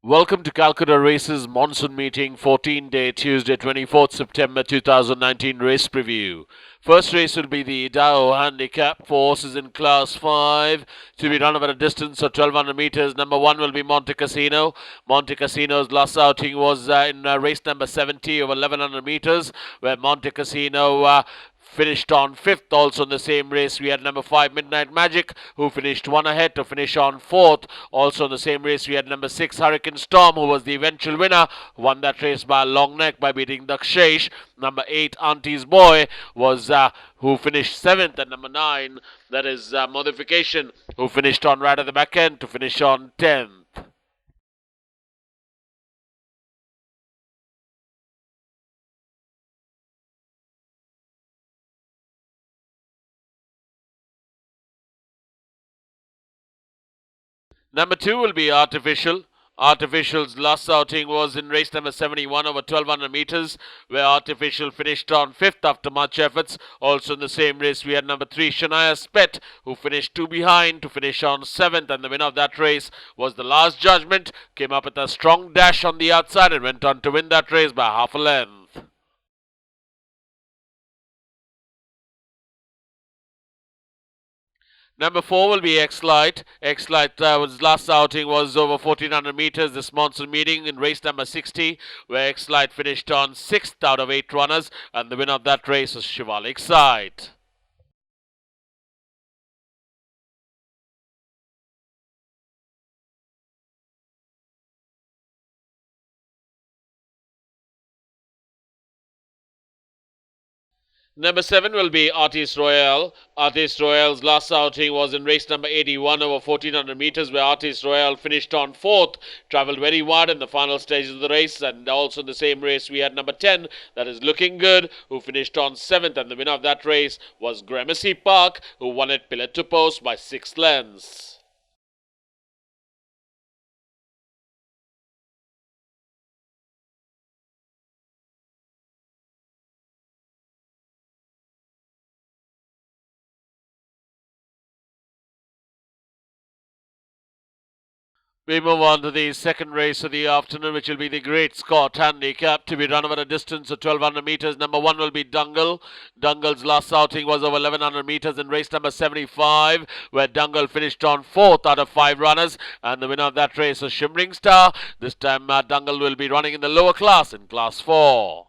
Welcome to Calcutta Races Monsoon Meeting 14-day Tuesday 24th September 2019 race preview. First race will be the Dow Handicap for horses in Class 5 to be run over a distance of 1200 meters. Number 1 will be Monte Cassino. Monte Cassino's last outing was in race number 70 over 1100 meters, where Monte Cassino finished on 5th. Also in the same race we had number 5 Midnight Magic, who finished 1 ahead to finish on 4th. Also in the same race we had number 6 Hurricane Storm, who was the eventual winner, won that race by a long neck by beating Dakshesh. Number 8 Auntie's Boy was who finished 7th, and number 9, that is Modification, who finished on right at the back end to finish on 10th. Number 2 will be Artificial. Artificial's last outing was in race number 71 over 1200 meters, where Artificial finished on 5th after much efforts. Also in the same race we had number 3 Shania Spet, who finished 2 behind to finish on 7th, and the winner of that race was the Last Judgment. Came up with a strong dash on the outside and went on to win that race by half a length. Number 4 will be X-Light. X-Light was last outing was over 1400 meters this monsoon meeting in race number 60, where X-Light finished on 6th out of 8 runners, and the winner of that race was Shivalik Sight. Number 7 will be Artiste Royale. Artiste Royale's last outing was in race number 81 over 1400 meters, where Artiste Royale finished on 4th, travelled very wide in the final stages of the race, and also in the same race we had number 10, that is Looking Good, who finished on 7th, and the winner of that race was Gramercy Park, who won it pillar to post by 6 lengths. We move on to the second race of the afternoon, which will be the Great Scott Handicap to be run over a distance of 1200 meters. Number 1 will be Dungle. Dungle's last outing was over 1100 meters in race number 75, where Dungle finished on 4th out of 5 runners, and the winner of that race was Shimmering Star. This time Dungle will be running in the lower class, in Class 4.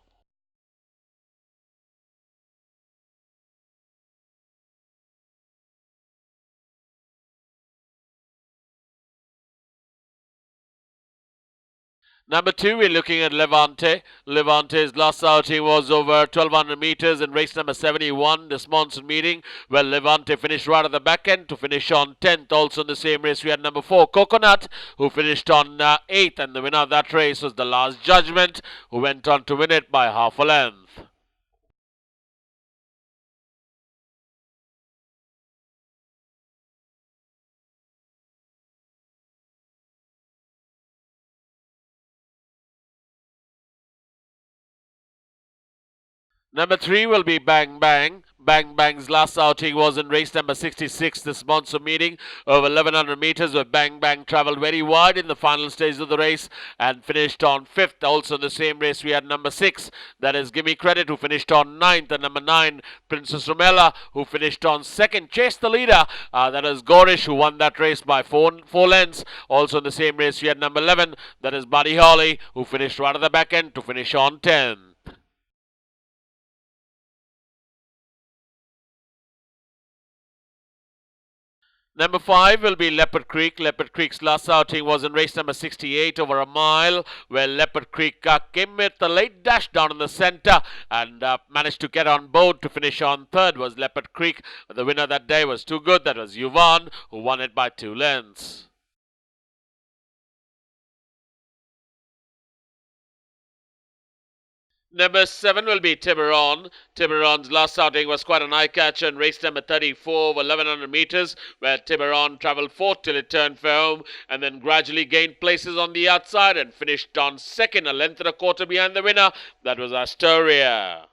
Number 2, we're looking at Levante. Levante's last outing was over 1200 meters in race number 71 this monsoon meeting, where Levante finished right at the back end to finish on 10th. Also in the same race we had number 4 Coconut, who finished on 8th, and the winner of that race was the Last Judgment, who went on to win it by half a length. Number 3 will be Bang Bang. Bang Bang's last outing was in race number 66 this monsoon meeting over 1100 meters, where Bang Bang travelled very wide in the final stage of the race and finished on 5th. Also in the same race we had number 6, that is Gimme Credit, who finished on 9th, and number 9 Princess Rumela, who finished on 2nd. Chased the leader, that is Gorish, who won that race by 4 lengths. Also in the same race we had number 11, that is BUDDYHOLLY, who finished right at the back end to finish on 10. Number 5 will be Leopard Creek. Leopard Creek's last outing was in race number 68 over a mile, where Leopard Creek came with a late dash down in the center and managed to get on board to finish on 3rd was Leopard Creek. The winner that day was Too Good, that was Yuvan, who won it by 2 lengths. Number 7 will be Tiberon. Tiberon's last outing was quite an eye-catcher in race number 34 over 1100 meters, where Tiberon travelled 4th till it turned for home, and then gradually gained places on the outside and finished on 2nd, a length and a quarter behind the winner. That was Astoria.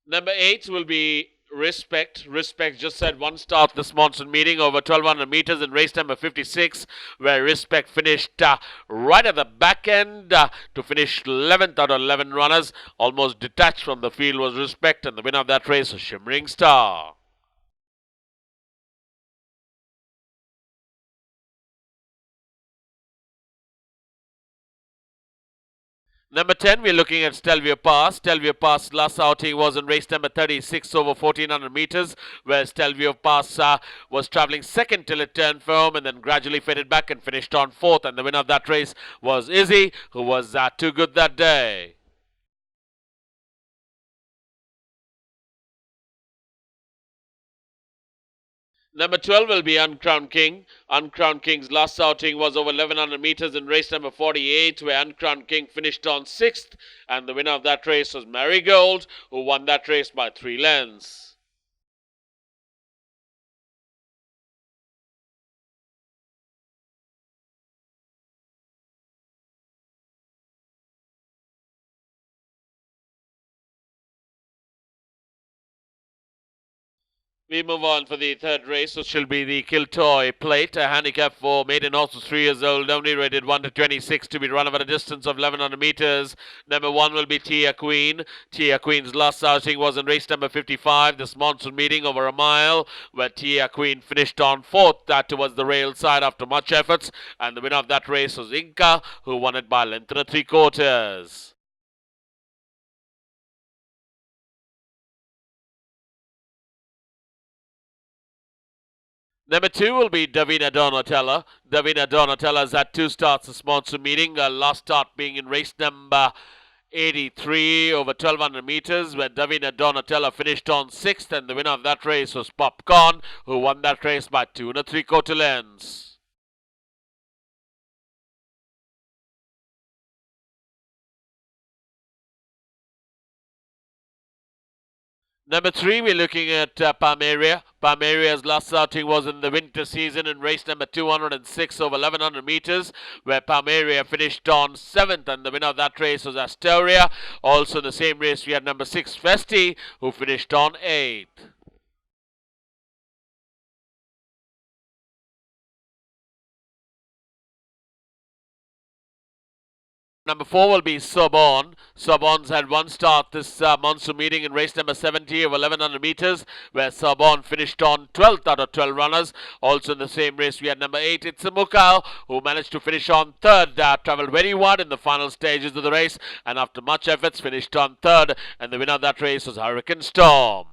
Number 8 will be Respect just had one start this monsoon meeting over 1200 meters in race number 56, where Respect finished right at the back end to finish 11th out of 11 runners. Almost detached from the field was Respect, and the winner of that race was Shimmering Star. Number 10, we're looking at Stelvio Pass. Stelvio Pass last outing was in race number 36 over 1400 meters, where Stelvio Pass was traveling second till it turned for home and then gradually faded back and finished on fourth. And the winner of that race was Izzy, who was too good that day. Number 12 will be Uncrowned King. Uncrowned King's last outing was over 1100 meters in race number 48, where Uncrowned King finished on 6th, and the winner of that race was Marigold, who won that race by 3 lengths. We move on for the third race, which will be the Kiltoy Plate, a handicap for maiden horses 3 years old, only rated 1 to 26 to be run over a distance of 1100 meters. Number 1 will be Tia Queen. Tia Queen's last outing was in race number 55, this monsoon meeting over a mile, where Tia Queen finished on 4th towards the rail side after much efforts, and the winner of that race was Inca, who won it by a length and 3/4. Number 2 will be Davina Donatella. Davina Donatella's had 2 starts this monsoon meeting. Last start being in race number 83 over 1200 meters, where Davina Donatella finished on 6th, and the winner of that race was Popcorn, who won that race by 2 3/4 lengths. Number 3, we're looking at Palmeria. Palmeria's last outing was in the winter season in race number 206 over 1100 meters, where Palmeria finished on 7th, and the winner of that race was Astoria. Also in the same race, we had number 6, FEISTY, who finished on 8th. Number 4 will be Sorbonne. Sorbonne's had 1 start this monsoon meeting in race number 70 of 1100 meters, where Sorbonne finished on 12th out of 12 runners. Also in the same race, we had number 8, ITSAMOOCOW, who managed to finish on 3rd. Travelled very wide in the final stages of the race, and after much efforts, finished on 3rd. And the winner of that race was Hurricane Storm.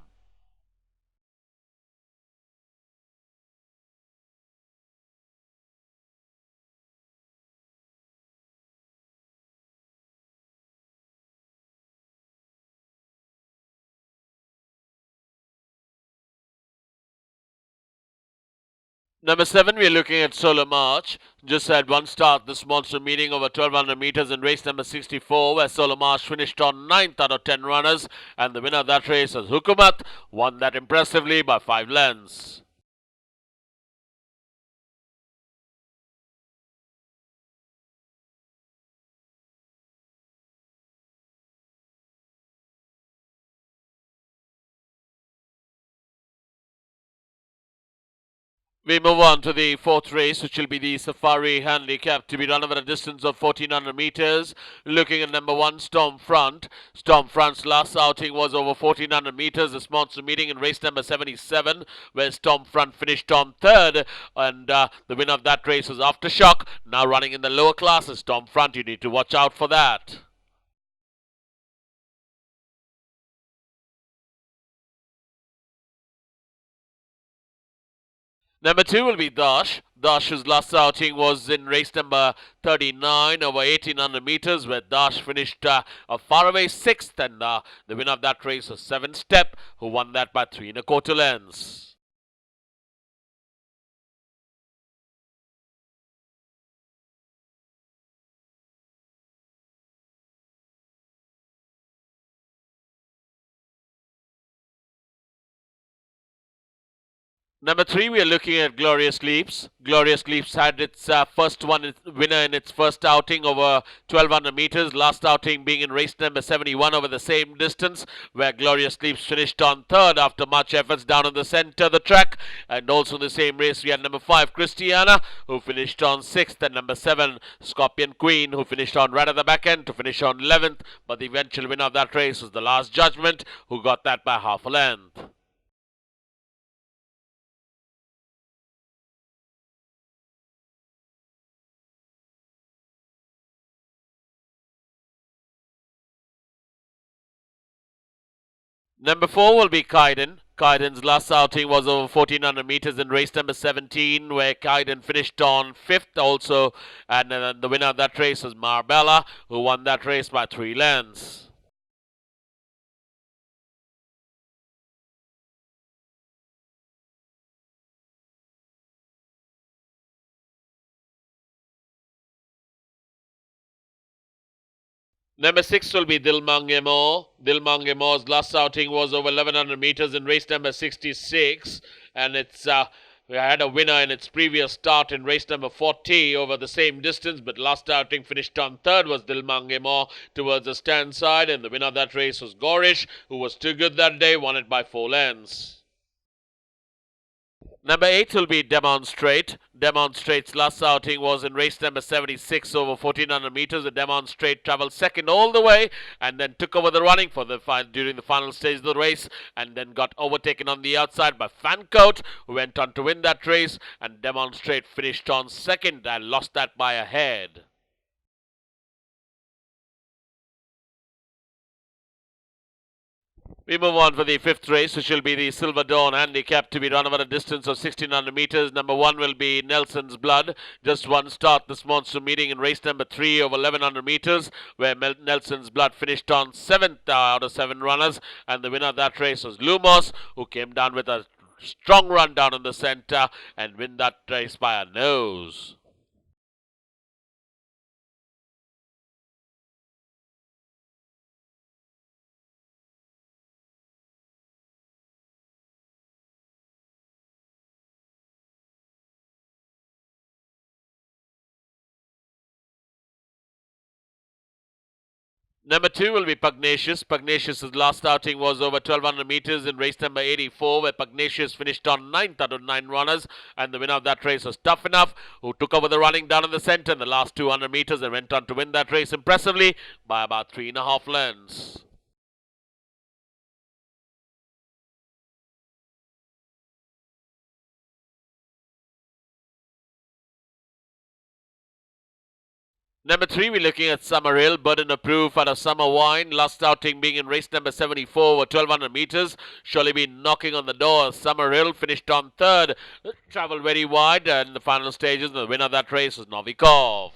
Number 7, we're looking at Solar March. Just had 1 start this monster meeting over 1200 meters in race number 64, where Solar March finished on 9th out of 10 runners, and the winner of that race was Hukumat, won that impressively by 5 lengths. We move on to the 4th race, which will be the Safari Handicap to be run over a distance of 1400 meters. Looking at number 1, Stormfront. Stormfront's last outing was over 1400 meters this monster meeting in race number 77, where Stormfront finished on 3rd, and the winner of that race was Aftershock. Now running in the lower classes, Stormfront, you need to watch out for that. Number 2 will be Dash. Dash's last outing was in race number 39 over 1800 meters, where Dash finished a faraway 6th, and the winner of that race was 7 Step, who won that by 3 1/4 lengths. Number 3, we are looking at Glorious Leaps. Glorious Leaps had its winner in its first outing over 1200 meters. Last outing being in race number 71 over the same distance, where Glorious Leaps finished on third after much efforts down in the center of the track. And also in the same race, we had number 5, Christiana, who finished on 6th, and number 7, Scorpion Queen, who finished on right at the back end to finish on 11th. But the eventual winner of that race was the Last Judgment, who got that by half a length. Number 4 will be CAIDEN. CAIDEN's last outing was over 1400 meters in race number 17, where CAIDEN finished on 5th also, and the winner of that race was Marbella, who won that race by 3 lengths. Number 6 will be Dilmangemo. Dilmangemo's last outing was over 1100 meters in race number 66, and we had a winner in its previous start in race number 40 over the same distance, but last outing finished on third was Dilmangemo towards the stand side, and the winner of that race was Gorish, who was too good that day, won it by 4 lengths. Number 8 will be Demonstrate. Demonstrate's last outing was in race number 76 over 1400 meters. The Demonstrate travelled second all the way and then took over the running for during the final stage of the race, and then got overtaken on the outside by Fancoat, who went on to win that race, and Demonstrate finished on second and lost that by a head. We move on for the 5th race, which will be the Silver Dawn Handicap, to be run over a distance of 1600 meters. Number 1 will be Nelson's Blood. Just one start this monsoon meeting in race number 3 over 1100 meters, where Nelson's Blood finished on 7th out of 7 runners, and the winner of that race was Lumos, who came down with a strong run down in the center and win that race by a nose. Number 2 will be Pugnacious. Pugnacious' last outing was over 1200 meters in race number 84, where Pugnacious finished on 9th out of 9 runners, and the winner of that race was Tough Enough, who took over the running down in the center in the last 200 meters and went on to win that race impressively by about 3.5 lengths. Number 3, we're looking at Summerhill, Burden of Proof out of Summer Wine. Last outing being in race number 74 over 1200 meters. Surely been knocking on the door. Summerhill finished on third. Travelled very wide in the final stages. The winner of that race was Novikov.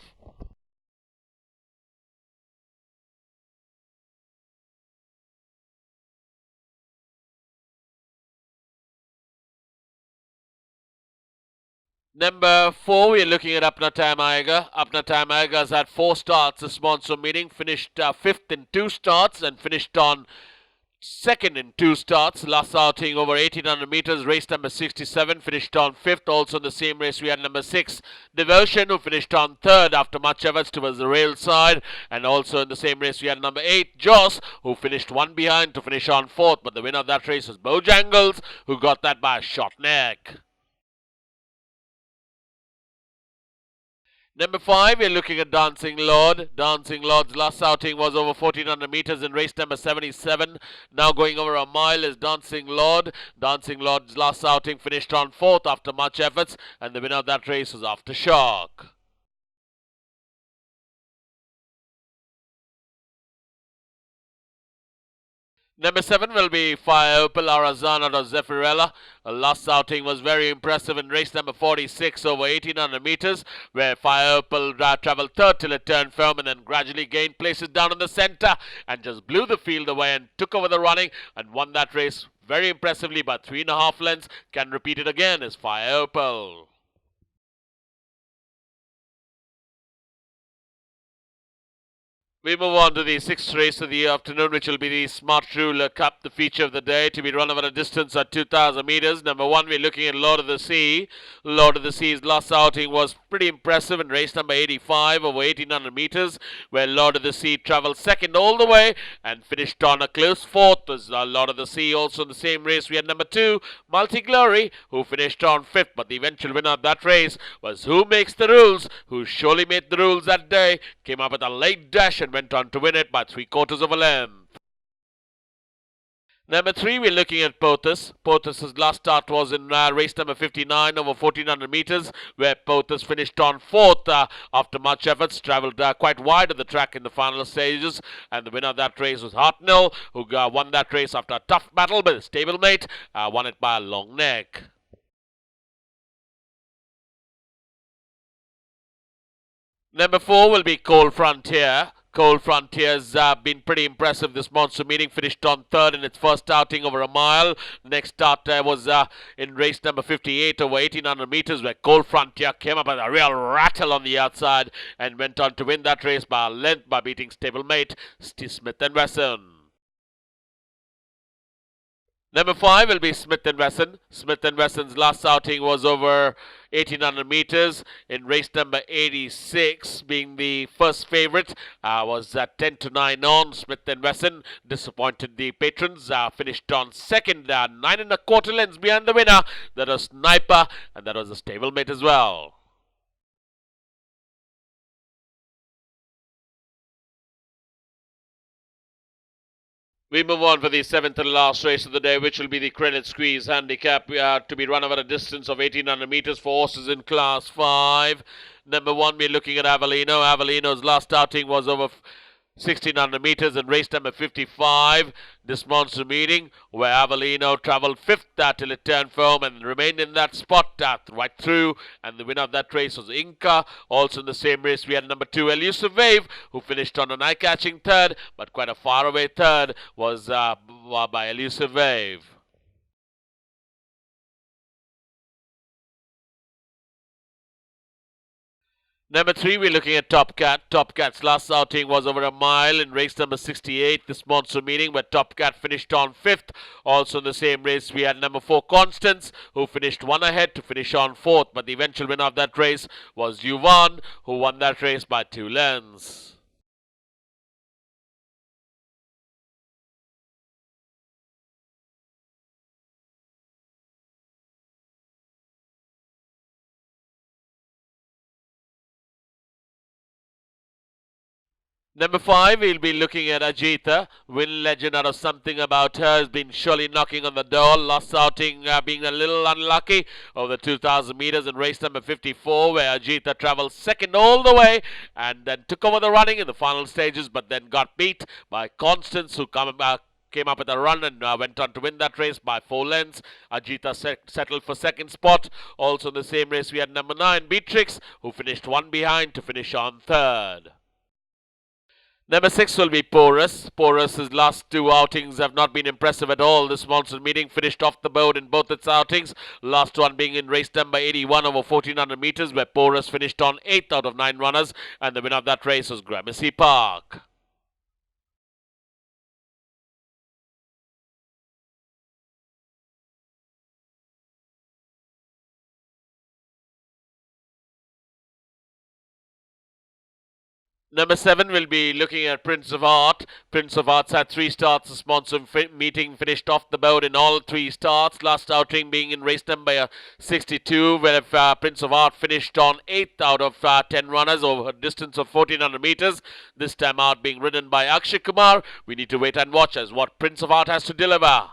Number 4, we're looking at Apna Tamaga. Apna Tamaga has had 4 starts this monsoon meeting, finished 5th in 2 starts and finished on 2nd in 2 starts. Last outing over 1800 meters, race number 67, finished on 5th. Also in the same race, we had number 6, Devotion, who finished on 3rd after much efforts towards the rail side. And also in the same race, we had number 8, Joss, who finished 1 behind to finish on 4th. But the winner of that race was Bojangles, who got that by a short neck. Number 5, we're looking at Dancing Lord. Dancing Lord's last outing was over 1400 meters in race number 77. Now going over a mile is Dancing Lord. Dancing Lord's last outing finished on 4th after much efforts, and the winner of that race was Aftershock. Number 7 will be Fire Opal Arazan out of Zeffirella. Last outing was very impressive in race number 46 over 1800 meters, where Fire Opal travelled third till it turned firm and then gradually gained places down in the center and just blew the field away and took over the running and won that race very impressively by 3.5 lengths. Can repeat it again is Fire Opal. We move on to the sixth race of the afternoon, which will be the Smart Ruler Cup, the feature of the day, to be run over a distance at 2,000 meters. Number one, we're looking at Lord of the Sea. Lord of the Sea's last outing was pretty impressive in race number 85 over 1,800 meters, where Lord of the Sea travelled second all the way and finished on a close fourth. As Lord of the Sea also in the same race, we had number two, Multi Glory, who finished on fifth, but the eventual winner of that race was Who Makes the Rules, who surely made the rules that day, came up with a late dash and went on to win it by 3/4 of a length. Number three, we're looking at Pothos. Pothos' last start was in race number 59 over 1,400 meters, where Pothos finished on fourth after much efforts, travelled quite wide of the track in the final stages, and the winner of that race was Hartnell, who won that race after a tough battle, but his stablemate won it by a long neck. Number four will be Coal Frontier. Coal Frontier's been pretty impressive this monsoon meeting, finished on third in its first outing over a mile. The next start was in race number 58 over 1,800 meters, where Coal Frontier came up with a real rattle on the outside and went on to win that race by a length by beating stablemate Smith & Wesson. Number five will be Smith & Wesson. Smith & Wesson's last outing was over 1,800 meters in race number 86, being the first favourite, was 10-9 on. Smith & Wesson disappointed the patrons, finished on second, 9 1/4 lengths behind the winner. That was Sniper, and that was a stablemate as well. We move on for the seventh and last race of the day, which will be the Credit Squeeze Handicap, to be run over a distance of 1,800 meters for horses in Class 5. Number one, we're looking at Avellino. Avellino's last outing was over 1,600 meters in race number 55, this monsoon meeting, where Avellino travelled fifth till it turned firm and remained in that spot right through, and the winner of that race was Inca. Also in the same race, we had number two, Elusive Wave, who finished on an eye-catching third, but quite a far-away third was by Elusive Wave. Number three, we're looking at Top Cat. Top Cat's last outing was over a mile in race number 68, this monsoon meeting, where Top Cat finished on fifth. Also in the same race, we had number four, Constance, who finished one ahead to finish on fourth. But the eventual winner of that race was Yuvan, who won that race by 2 lengths. Number five, we'll be looking at AJEETA. Win legend out of Something About Her has been surely knocking on the door. Last outing being a little unlucky over the 2,000 meters in race number 54, where AJEETA travelled second all the way and then took over the running in the final stages, but then got beat by Constance, who came up with a run and went on to win that race by 4 lengths. AJEETA settled for second spot. Also in the same race, we had number 9, BEATRIX, who finished one behind to finish on third. Number 6 will be Porous. Porous' last 2 outings have not been impressive at all. This monsoon meeting finished off the board in both its outings. Last one being in race number 81 over 1,400 meters, where Porous finished on 8th out of 9 runners, and the winner of that race was Gramercy Park. Number 7 will be looking at Prince of Art. Prince of Art's had 3 starts this monsoon meeting, finished off the board in all 3 starts. Last outing being in race number 62, where Prince of Art finished on 8th out of 10 runners over a distance of 1,400 meters. This time out being ridden by Akshay Kumar. We need to wait and watch as what Prince of Art has to deliver.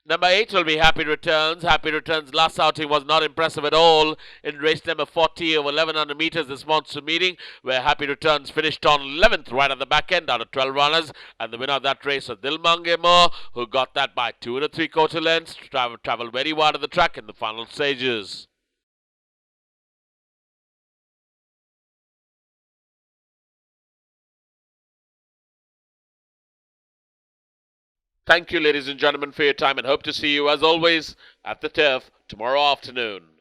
Number 8 will be Happy Returns. Happy Returns' last outing was not impressive at all in race number 40 over 1,100 meters this monsoon meeting, where Happy Returns finished on 11th right at the back end out of 12 runners, and the winner of that race was Dil Mange Mo, who got that by 2 3/4 lengths, travelled very wide of the track in the final stages. Thank you, ladies and gentlemen, for your time, and hope to see you, as always, at the turf tomorrow afternoon.